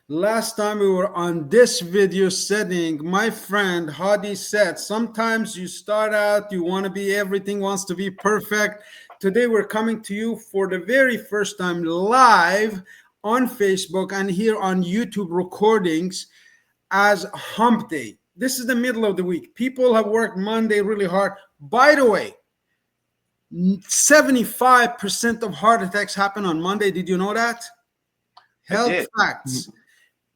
Last time we were on this video setting, my friend Hadi said, sometimes you start out, you want to be everything, wants to be perfect. Today we're coming to you for the very first time live on Facebook and here on YouTube recordings as Hump Day. This is the middle of the week. People have worked Monday really hard. By the way, 75% of heart attacks happen on Monday. Did you know that? I Health did. facts.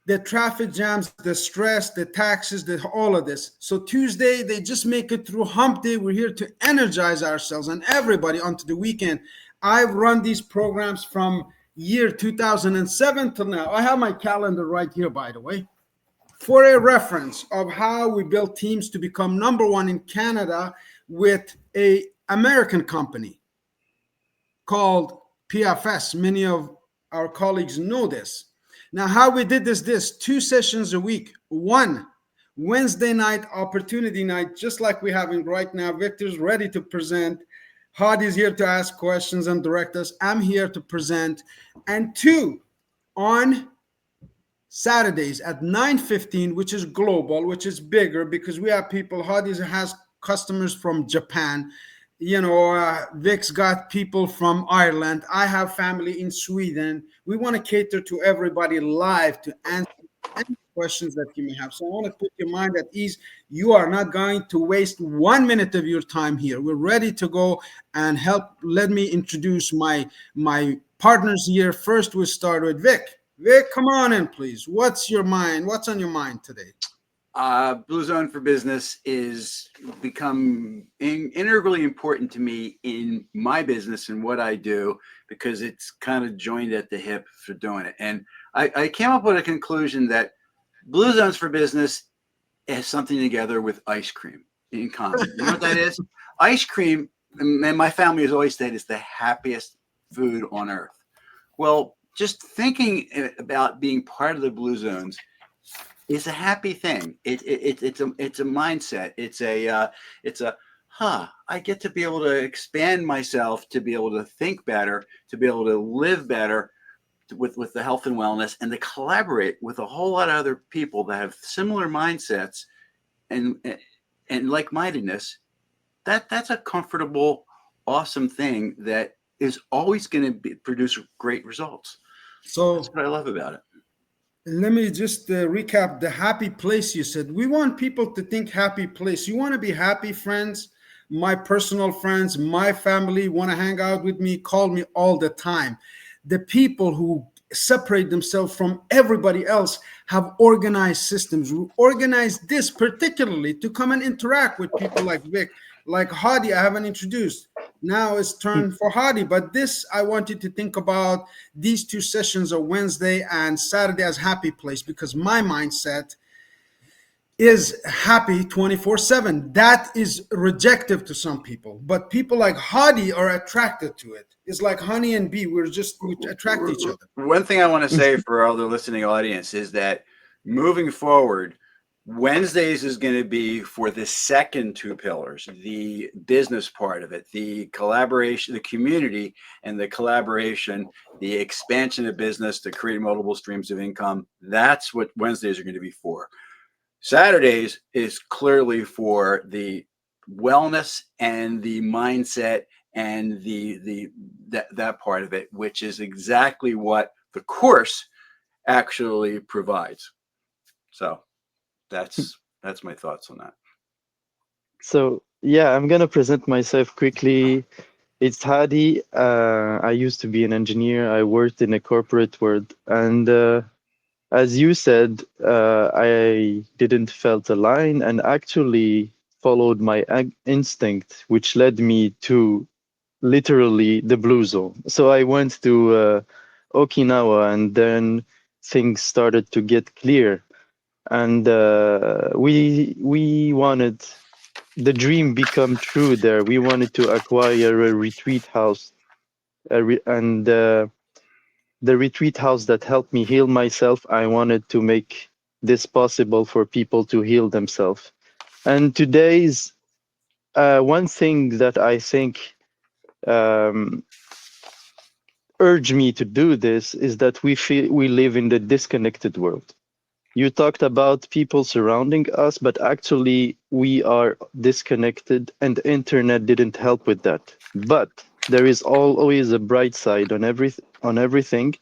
The traffic jams, the stress, the taxes, all of this. So Tuesday, they just make it through Hump Day. We're here to energize ourselves and everybody onto the weekend. I've run these programs from year 2007 till now. I have my calendar right here, by the way, for a reference of how we built teams to become number one in Canada with a American company called PFS. Many of our colleagues know this. Now, how we did this 2 sessions a week. One Wednesday night, opportunity night, just like we're having right now. Victor's ready to present. Hadi's here to ask questions and direct us. I'm here to present. And two, on Saturdays at 9:15, which is global, which is bigger because we have people. Hadi has customers from Japan. Vic's got people from Ireland. I have family in Sweden. We want to cater to everybody live to answer any questions that you may have. So I want to put your mind at ease. You are not going to waste 1 minute of your time here. We're ready to go and help. Let me introduce my partners here. First, we'll start with Vic. Vic, come on in, please. What's on your mind today? Blue Zone for Business is become integrally important to me in my business and what I do because it's kind of joined at the hip for doing it. And I came up with a conclusion that Blue Zones for Business has something together with ice cream in common. You know what that is? Ice cream, and my family has always said, is the happiest food on earth. Well, just thinking about being part of the Blue Zones is a happy thing. It's a mindset. I get to be able to expand myself, to be able to think better, to be able to live better with the health and wellness, and to collaborate with a whole lot of other people that have similar mindsets and like-mindedness. That's a comfortable, awesome thing that is always going to produce great results. So that's what I love about it. Let me just recap the happy place you said. We want people to think happy place. You want to be happy, friends? My personal friends, my family want to hang out with me, call me all the time. The people who separate themselves from everybody else have organized systems. We organize this particularly to come and interact with people like Vic, like Hadi, I haven't introduced. Now it's turn for Hadi, but this, I want you to think about these 2 sessions of Wednesday and Saturday as happy place, because my mindset is happy 24/7. That is rejective to some people, but people like Hadi are attracted to it. It's like honey and bee. We attract each other. One thing I want to say for all the listening audience is that moving forward, Wednesdays is going to be for the second two pillars, the business part of it, the collaboration, the community and the collaboration, the expansion of business to create multiple streams of income. That's what Wednesdays are going to be for. Saturdays is clearly for the wellness and the mindset and that part of it, which is exactly what the course actually provides. So that's my thoughts on that. So yeah, I'm gonna present myself quickly. It's Hadi. I used to be an engineer. I worked in a corporate world, and as you said, I didn't felt aligned and actually followed my instinct, which led me to literally the blue zone. So I went to Okinawa, and then things started to get clear, and we wanted the dream become true there. We wanted to acquire a retreat house, and the retreat house that helped me heal myself. I wanted to make this possible for people to heal themselves. And today's one thing that I think um, urge me to do this is that we feel we live in the disconnected world. You talked about people surrounding us, but actually we are disconnected, and the internet didn't help with that. But there is always a bright side on everything.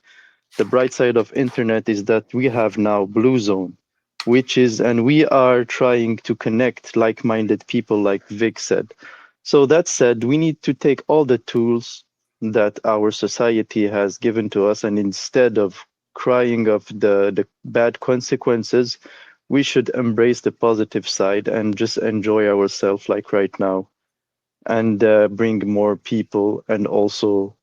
The bright side of internet is that we have now Blue Zone, which is, and we are trying to connect like-minded people, like Vic said. So that said, we need to take all the tools that our society has given to us, and instead of crying of the bad consequences, we should embrace the positive side and just enjoy ourselves like right now, and bring more people. And also,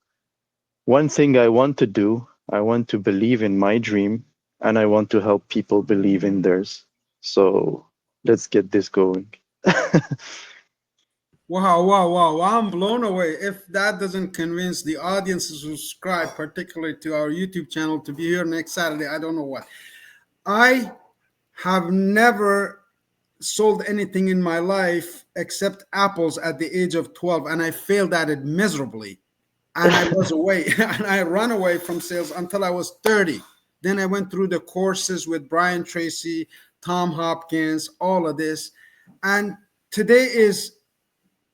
one thing I want to do, I want to believe in my dream, and I want to help people believe in theirs. So let's get this going. Wow, wow, wow. I'm blown away. If that doesn't convince the audience to subscribe, particularly to our YouTube channel, to be here next Saturday, I don't know what. I have never sold anything in my life except apples at the age of 12, and I failed at it miserably. And I was away, and I ran away from sales until I was 30. Then I went through the courses with Brian Tracy, Tom Hopkins, all of this. And today is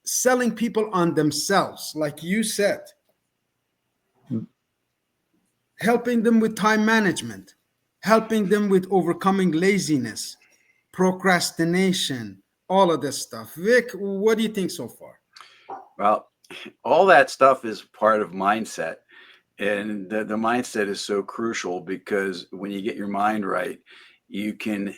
selling people on themselves, like you said, helping them with time management, helping them with overcoming laziness, procrastination, all of this stuff. Vic, what do you think so far? Well, all that stuff is part of mindset. And the mindset is so crucial, because when you get your mind right, you can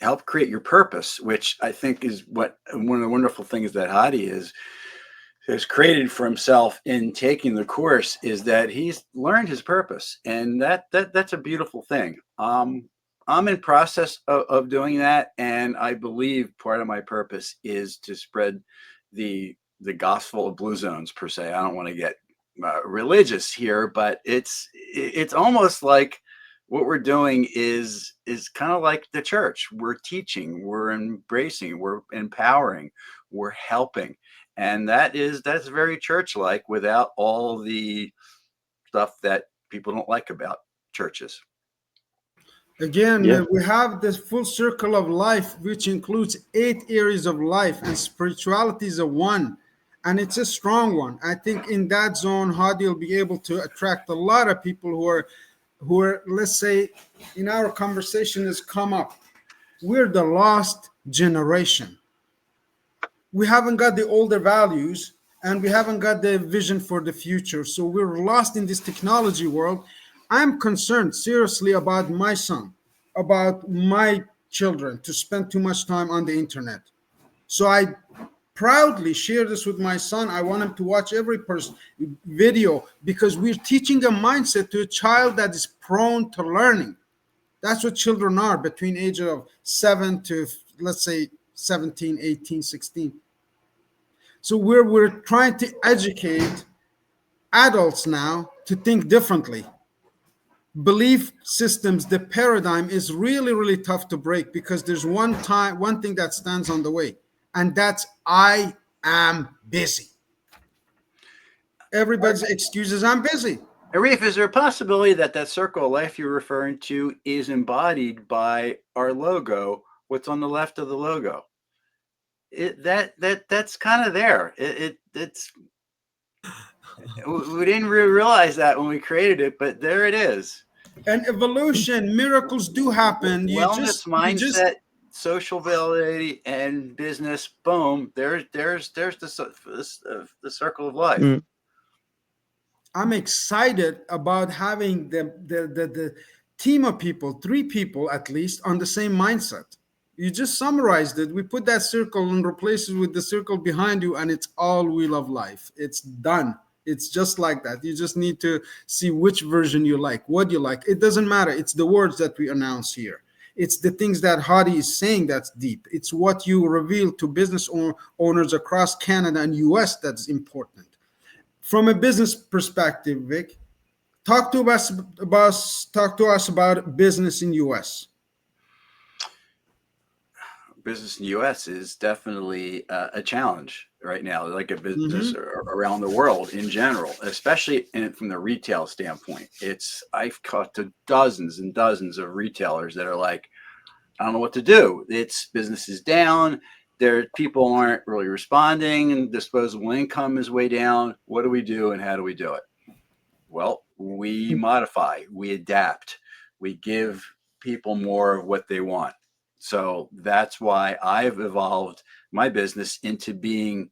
help create your purpose, which I think is what one of the wonderful things that Hadi has created for himself in taking the course, is that he's learned his purpose, and that's a beautiful thing. I'm in process of doing that, and I believe part of my purpose is to spread the gospel of Blue Zones, per se. I don't want to get religious here, but it's almost like what we're doing is kind of like the church. We're teaching, we're embracing, we're empowering, we're helping, and that's very church-like, without all the stuff that people don't like about churches. Again, Yeah. we have this full circle of life, which includes 8 areas of life, and spirituality is a one, and it's a strong one. I think in that zone, Hadi will be able to attract a lot of people who are, let's say, in our conversation has come up. We're the lost generation. We haven't got the older values, and we haven't got the vision for the future. So we're lost in this technology world. I'm concerned seriously about my son, about my children to spend too much time on the internet. So I proudly share this with my son. I want him to watch every person video, because we're teaching a mindset to a child that is prone to learning. That's what children are between age of 7 to, let's say, 17, 18, 16. So we're trying to educate adults now to think differently. Belief systems, the paradigm is really, really tough to break, because there's one thing that stands on the way, and that's I am busy. Everybody's excuses, I'm busy. Arif, is there a possibility that circle of life you're referring to is embodied by our logo? What's on the left of the logo? That's kind of there. It's we didn't really realize that when we created it, but there it is. And evolution, miracles do happen. Wellness, You just mindset, social validity, and business. Boom. There's the circle of life. Mm. I'm excited about having the team of people, 3 people at least, on the same mindset. You just summarized it. We put that circle and replace it with the circle behind you, and it's all wheel of life. It's done. It's just like that. You just need to see which version you like, what you like. It doesn't matter. It's the words that we announce here. It's the things that Hadi is saying that's deep. It's what you reveal to business owners across Canada and US that's important. From a business perspective, Vic, talk to us about business in US. Business in the U.S. is definitely a challenge. right now, like a business Mm-hmm. around the world in general, especially from the retail standpoint. I've talked to dozens and dozens of retailers that are like, I don't know what to do. It's business is down. People aren't really responding, and disposable income is way down. What do we do, and how do we do it? Well, we modify, we adapt, we give people more of what they want. So that's why I've evolved my business into being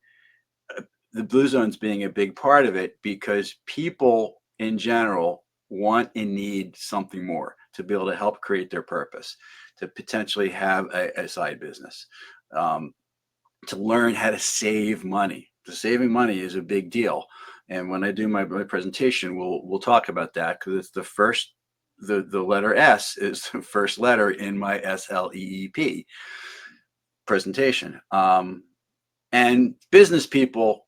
the Blue Zones being a big part of it, because people in general want and need something more to be able to help create their purpose, to potentially have a side business, to learn how to save money. The saving money is a big deal. And when I do my presentation, we'll talk about that, because it's the first, the letter S is the first letter in my SLEEP presentation. And business people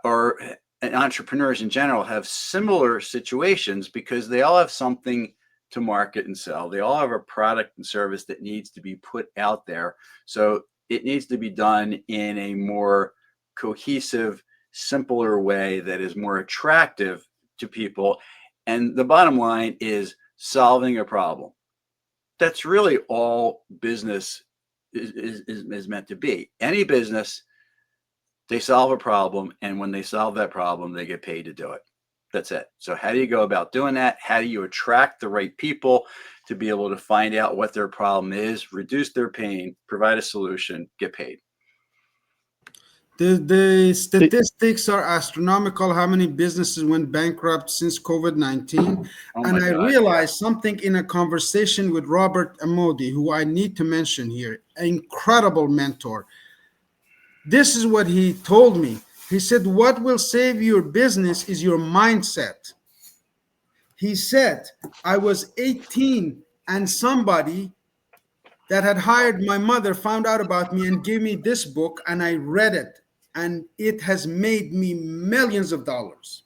or entrepreneurs in general have similar situations, because they all have something to market and sell. They all have a product and service that needs to be put out there. So it needs to be done in a more cohesive, simpler way that is more attractive to people. And the bottom line is solving a problem. That's really all business is meant to be. Any business, they solve a problem, and when they solve that problem, they get paid to do it. That's it. So how do you go about doing that? How do you attract the right people to be able to find out what their problem is, reduce their pain, provide a solution, get paid? The statistics are astronomical. How many businesses went bankrupt since COVID-19? Oh And my I God, yeah. realized something in a conversation with Robert Amodi, who I need to mention here, an incredible mentor. This is what he told me. He said, what will save your business is your mindset. He said, I was 18 and somebody that had hired my mother found out about me and gave me this book, and I read it, and it has made me millions of dollars.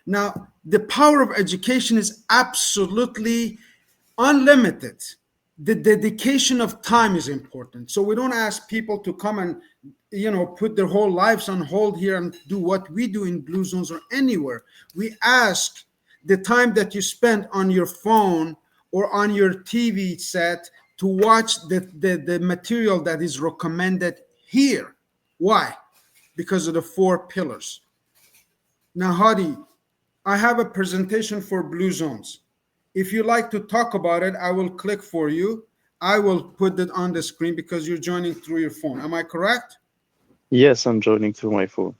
Now, the power of education is absolutely unlimited. The dedication of time is important. So we don't ask people to come and put their whole lives on hold here and do what we do in Blue Zones or anywhere. We ask the time that you spend on your phone or on your TV set to watch the material that is recommended here. Why? Because of the 4 pillars. Now, Hadi, I have a presentation for Blue Zones. If you like to talk about it, I will click for you. I will put it on the screen because you're joining through your phone. Am I correct? Yes, I'm joining through my phone.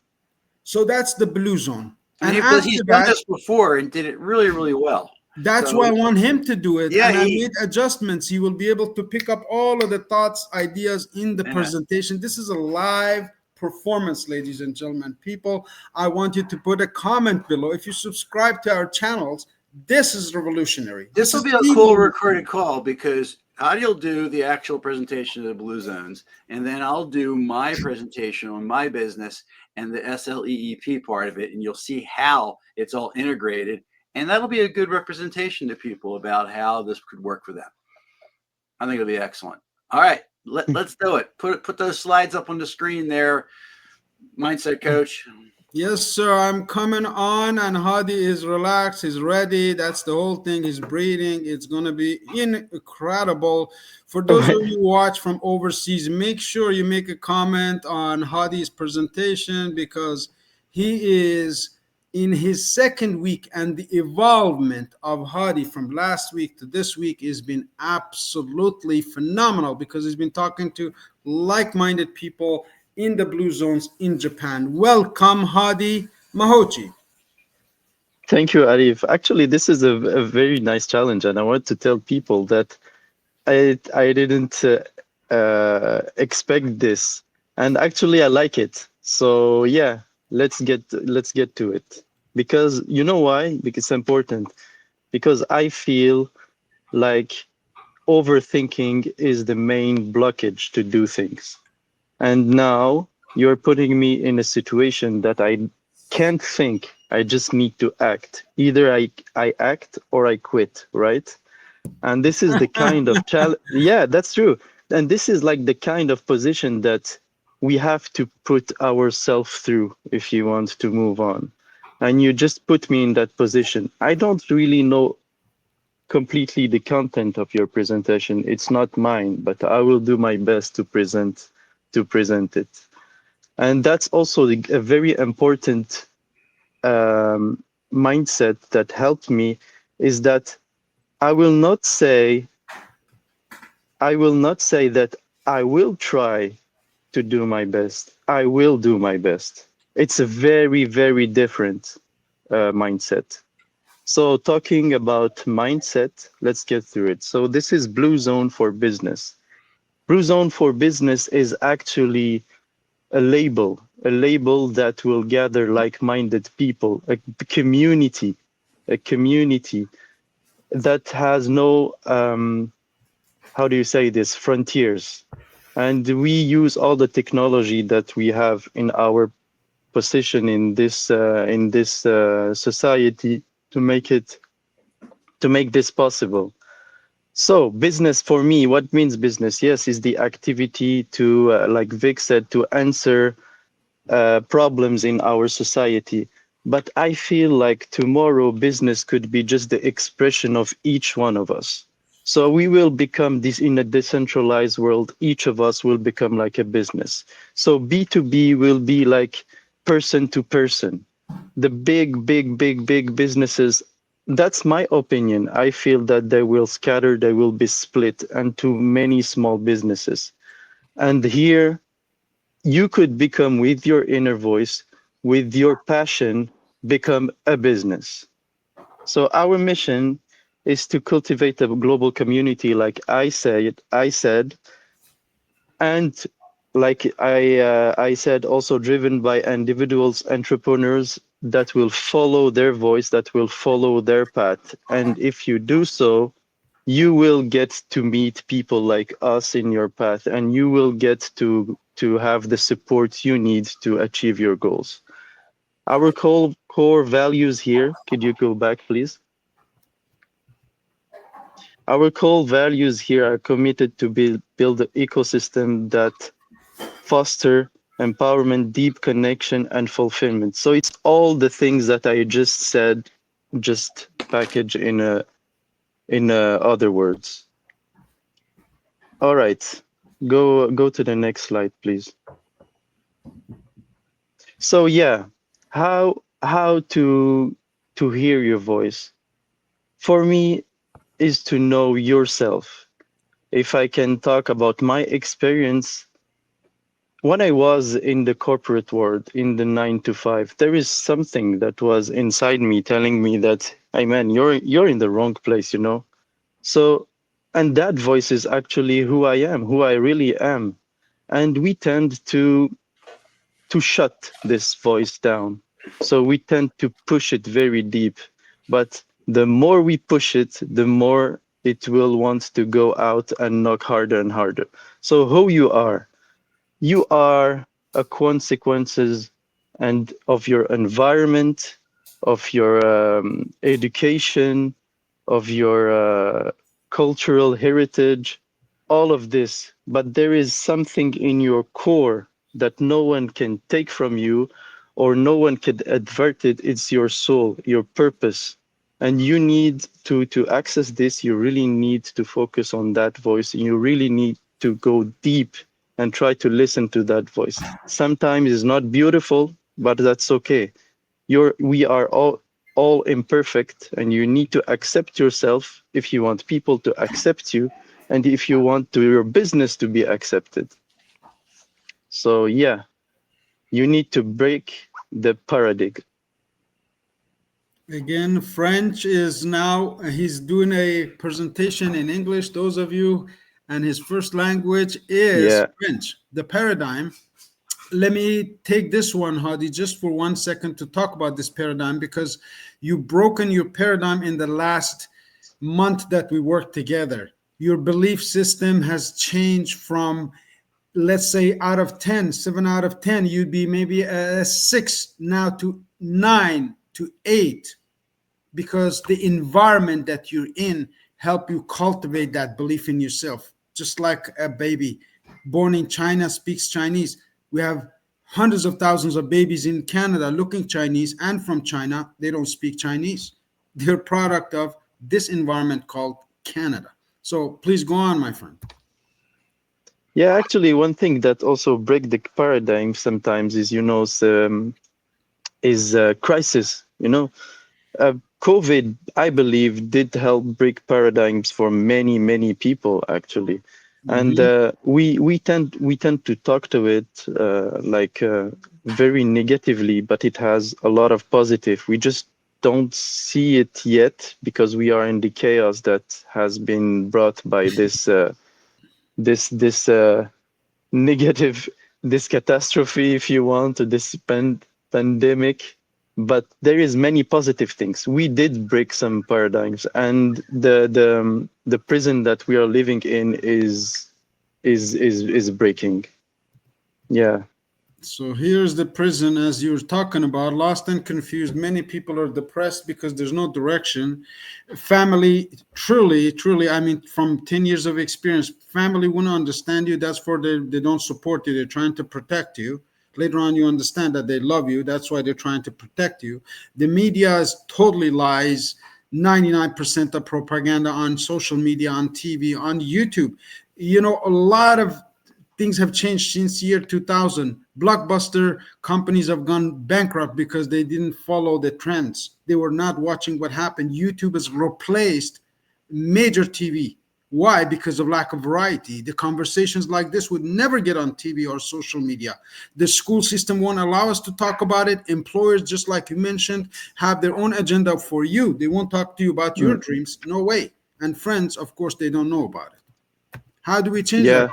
So that's the Blue Zone. And He's after done that, this before and did it really, really well. that's why I So want him to do it. yeah, And I made adjustments. He will be able to pick up all of the thoughts, ideas in the yeah. presentation. This is a live performance, ladies and gentlemen. People, I want you to put a comment below. If you subscribe to our channels, this is revolutionary. This This will is be a cool evolutionary. recorded call, because Adi will do the actual presentation of the Blue Zones, and then I'll do my presentation on my business and the SLEEP part of it, and you'll see how it's all integrated. And that'll be a good representation to people about how this could work for them. I think it'll be excellent. All right, let's do it. Put those slides up on the screen there, Mindset Coach. Yes, sir. I'm coming on, and Hadi is relaxed. He's ready. That's the whole thing. He's breathing. It's going to be incredible. For those of you who watch from overseas, make sure you make a comment on Hadi's presentation, because he is in his second week, and the evolvement of Hadi from last week to this week has been absolutely phenomenal, because he's been talking to like-minded people in the Blue Zones in Japan. Welcome, Hadi Mahochi. Thank you, Arif. Actually, this is a very nice challenge, and I want to tell people that I didn't expect this, and actually I like it. So yeah, let's get to it. Because you know why? Because it's important. Because I feel like overthinking is the main blockage to do things. And now you're putting me in a situation that I can't think. I just need to act. Either I act or I quit, right? And this is the kind of challenge. Yeah, that's true. And this is like the kind of position that we have to put ourselves through if you want to move on. And you just put me in that position. I don't really know completely the content of your presentation. It's not mine, but I will do my best to present it. And that's also a very important mindset that helped me, is that I will not say I will not say that I will try to do my best. I will do my best. It's a very, very different mindset. So talking about mindset, let's get through it. So this is Blue Zone for Business. Blue Zone for Business is actually a label that will gather like-minded people, a community that has no, how do you say this, frontiers. And we use all the technology that we have in our position in this society to make it to make this possible. So business for me, what means business? Yes, is the activity to, like Vic said, to answer problems in our society. But I feel like tomorrow business could be just the expression of each one of us. So we will become this in a decentralized world. Each of us will become like a business. So B2B will be like person to person. The big businesses, that's my opinion. I feel that they will scatter, they will be split into many small businesses. And here you could become, with your inner voice, with your passion, become a business. So our mission is to cultivate a global community, like I said, and I said, also driven by individuals, entrepreneurs that will follow their voice, that will follow their path. And if you do so, you will get to meet people like us in your path, and you will get to have the support you need to achieve your goals. Our core values here, could you go back, please? Our core values here are committed to build an ecosystem that foster empowerment, deep connection, and fulfillment. So it's all the things that I just said, just packaged in other words. All right, go to the next slide, please. So yeah, how to hear your voice for me is to know yourself. If I can talk about my experience, when I was in the corporate world, in the 9 to 5, there is something that was inside me telling me that, hey man, you're in the wrong place, you know? So, and that voice is actually who I am, who I really am. And we tend to shut this voice down. So we tend to push it very deep. But the more we push it, the more it will want to go out and knock harder and harder. So who you are a consequences and of your environment, of your education, of your cultural heritage, all of this. But there is something in your core that no one can take from you, or no one can advert it. It's your soul, your purpose. And you need to access this, you really need to focus on that voice. And you really need to go deep and try to listen to that voice. Sometimes it's not beautiful, but that's okay. We are all imperfect, and you need to accept yourself if you want people to accept you, and if you want your business to be accepted. So yeah, you need to break the paradigm. Again, French is now, he's doing a presentation in English, those of you, and his first language is Yeah, French, the paradigm. Let me take this one, Hadi, just for 1 second to talk about this paradigm, because you've broken your paradigm in the last month that we worked together. Your belief system has changed from, let's say, out of 10, 7 out of 10, you'd be maybe a 6 now to 9 to 8, because the environment that you're in help you cultivate that belief in yourself. Just like a baby born in China speaks Chinese, We have hundreds of thousands of babies in Canada looking Chinese and from China. They don't speak Chinese. They're product of this environment called Canada. So please go on, my friend. Yeah, actually, one thing that also break the paradigm sometimes is, crisis. COVID, I believe, did help break paradigms for many, many people actually, and Mhm. we tend to talk to it very negatively, but it has a lot of positive. We just don't see it yet because we are in the chaos that has been brought by this negative, this catastrophe, if you want, this pandemic. But there is many positive things. We did break some paradigms, and the prison that we are living in is breaking. Yeah. So here's the prison, as you were talking about, lost and confused. Many people are depressed because there's no direction. Family, truly, I mean, from 10 years of experience, family won't understand you. That's for they don't support you. They're trying to protect you. Later on, you understand that they love you. That's why they're trying to protect you. The media is totally lies. 99% of propaganda on social media, on TV, on YouTube. A lot of things have changed since year 2000. Blockbuster companies have gone bankrupt because they didn't follow the trends. They were not watching what happened. YouTube has replaced major TV. Why? Because of lack of variety. The conversations like this would never get on TV or social media. The school system won't allow us to talk about it. Employers, just like you mentioned, have their own agenda for you. They won't talk to you about your Mm. dreams. No way. And friends, of course, they don't know about it. How do we change that?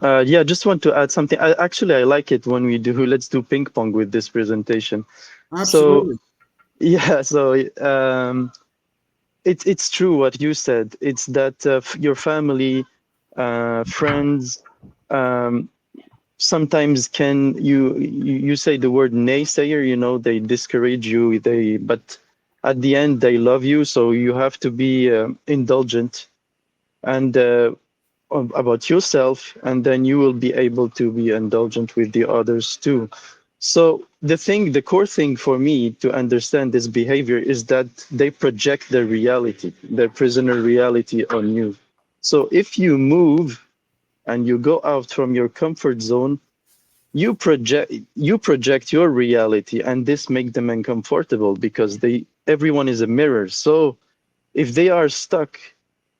Yeah. Yeah, just want to add something. Actually, I like it when we do, let's do ping pong with this presentation. So, Absolutely. yeah, so it's true what you said. It's that your family, friends, um, sometimes you say the word naysayer, they discourage you, but at the end they love you, so you have to be indulgent and about yourself, and then you will be able to be indulgent with the others too. So the core thing for me to understand this behavior is that they project their reality, their prisoner reality on you. So if you move and you go out from your comfort zone, you project your reality, and this makes them uncomfortable because everyone is a mirror. So if they are stuck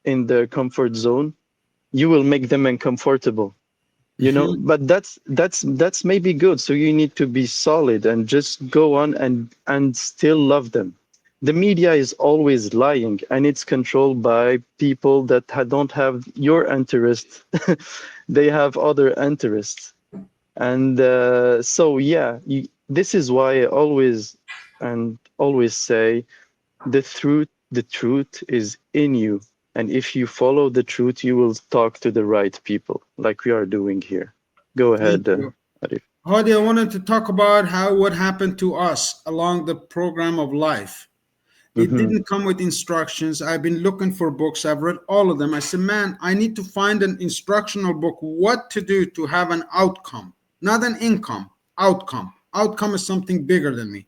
in their comfort zone, you will make them uncomfortable, Mhm. but that's maybe good. So you need to be solid and just go on and still love them. The media is always lying, and it's controlled by people that don't have your interest. They have other interests. And so yeah, this is why I always say the truth is in you. And if you follow the truth, you will talk to the right people, like we are doing here. Go Thank ahead, you. Arif. Hadi, I wanted to talk about how what happened to us along the program of life. It Hmm. didn't come with instructions. I've been looking for books. I've read all of them. I said, man, I need to find an instructional book, what to do to have an outcome, not an income, outcome. Outcome is something bigger than me.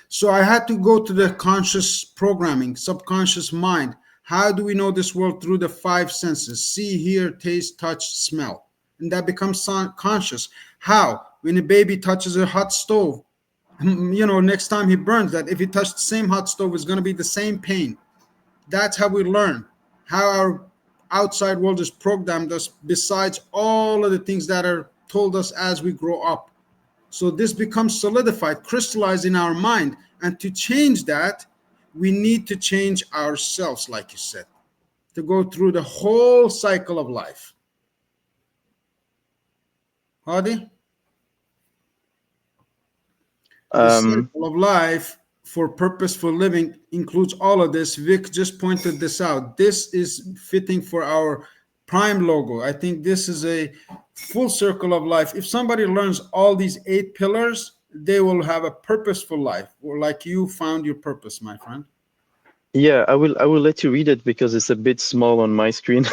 So I had to go to the conscious programming, subconscious mind. How do we know this world? Through the five senses: see, hear, taste, touch, smell. And that becomes conscious. How? When a baby touches a hot stove, next time he burns that, if he touched the same hot stove, it's going to be the same pain. That's how we learn how our outside world is programmed us, besides all of the things that are told us as we grow up. So this becomes solidified, crystallized in our mind. And to change that, we need to change ourselves, like you said, to go through the whole cycle of life. Hadi? The Um, cycle of life for purposeful living includes all of this. Vic just pointed this out. This is fitting for our prime logo. I think this is a full circle of life. If somebody learns all these eight pillars, they will have a purposeful life, or like you found your purpose, my friend. yeah, I will let you read it because it's a bit small on my screen.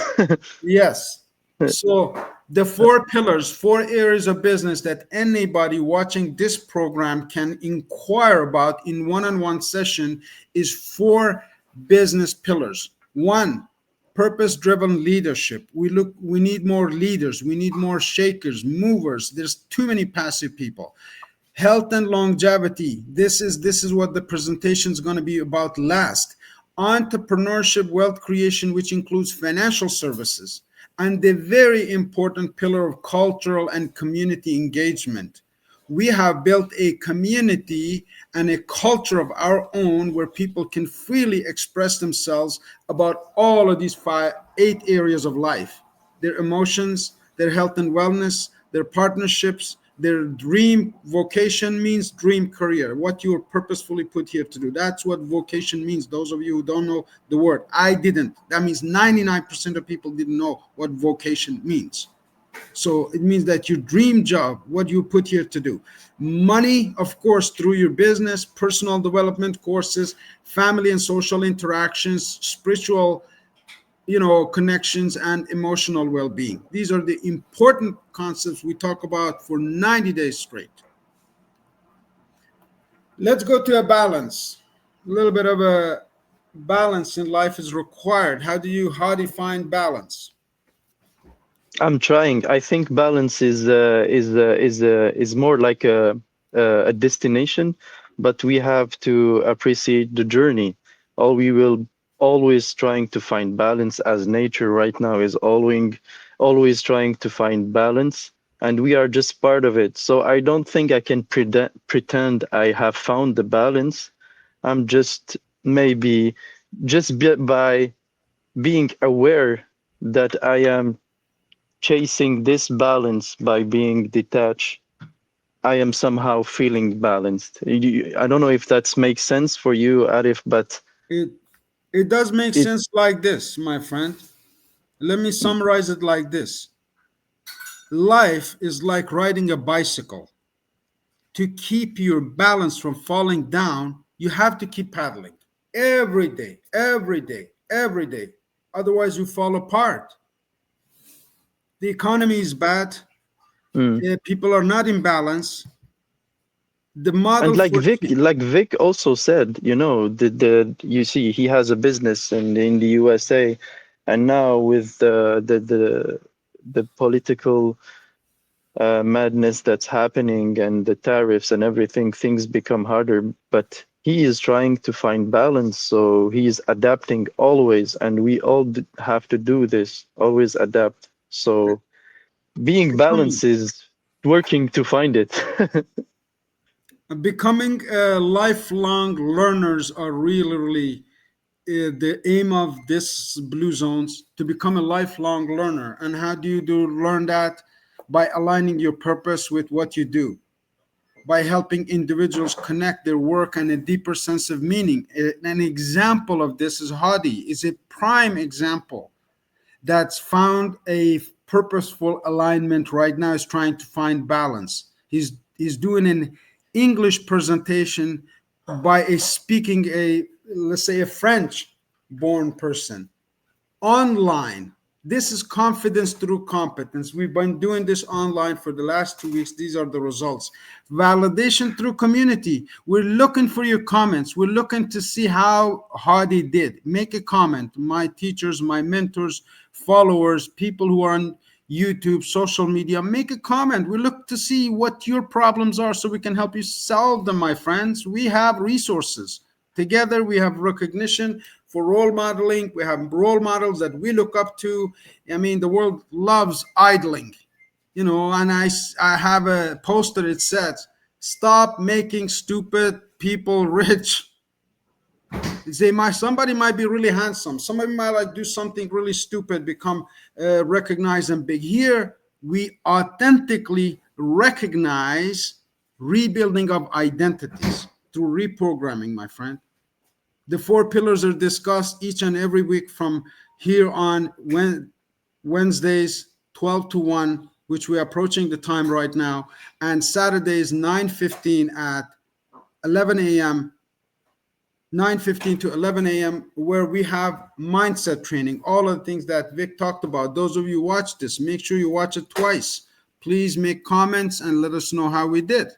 Yes. So the four pillars, four areas of business that anybody watching this program can inquire about in one-on-one session is four business pillars. One, purpose-driven leadership. We need more leaders. We need more shakers, movers. There's too many passive people. Health and longevity. This is what the presentation is going to be about last. Entrepreneurship, wealth creation, which includes financial services, and the very important pillar of cultural and community engagement. We have built a community and a culture of our own where people can freely express themselves about all of these eight areas of life: their emotions, their health and wellness, their partnerships, their dream vocation means dream career, what you are purposefully put here to do. That's what vocation means. Those of you who don't know the word, I didn't. That means 99% of people didn't know what vocation means. So it means that your dream job, what you put here to do. Money, of course, through your business, personal development courses, family and social interactions, spiritual connections, and emotional well-being. These are the important concepts we talk about for 90 days straight. Let's go to a balance. A little bit of a balance in life is required. How do you find balance? I'm trying. I think balance is more like a destination, but we have to appreciate the journey. All we will always trying to find balance, as nature right now is always trying to find balance, and we are just part of it. So I don't think I can pretend I have found the balance. I'm just maybe by being aware that I am chasing this balance by being detached, I am somehow feeling balanced. I don't know if that makes sense for you, Arif, but It it does make it sense like this, my friend. Let me summarize it like this. Life is like riding a bicycle. To keep your balance from falling down, you have to keep paddling every day, every day, every day. Otherwise, you fall apart. The economy is bad. mm. People are not in balance. The model And for Like Vic also said, the you see he has a business in the USA, and now with the political madness that's happening and the tariffs and everything, things become harder. But he is trying to find balance, so he is adapting always, and we all have to do this, always adapt. So being becoming balanced is working to find it. becoming lifelong learners are really the aim of this Blue Zones, to become a lifelong learner. And how do you learn that? By aligning your purpose with what you do, by helping individuals connect their work and a deeper sense of meaning. An example of this is Hadi, is a prime example that's found a purposeful alignment right now, is trying to find balance. He's doing an English presentation by a speaking a, let's say, a French born person online. This is confidence through competence. We've been doing this online for the last 2 weeks. These are the results. Validation through community. We're looking for your comments. We're looking to see how Hadi did. Make a comment. My teachers, my mentors, followers, people who are on YouTube, social media, make a comment. We look to see what your problems are so we can help you solve them, my friends. We have resources. Together, we have recognition for role modeling. We have role models that we look up to. I mean, the world loves idling, and I have a poster. It says, "Stop making stupid people rich." Somebody might be really handsome. Somebody might like do something really stupid, become recognized and big. Here, we authentically recognize rebuilding of identities through reprogramming, my friend. The four pillars are discussed each and every week from here on Wednesdays, 12 to 1, which we're approaching the time right now, and Saturdays, 9:15 at 11 a.m. 9:15 to 11 a.m., where we have mindset training, all of the things that Vic talked about. Those of you who watch this, make sure you watch it twice. Please make comments and let us know how we did.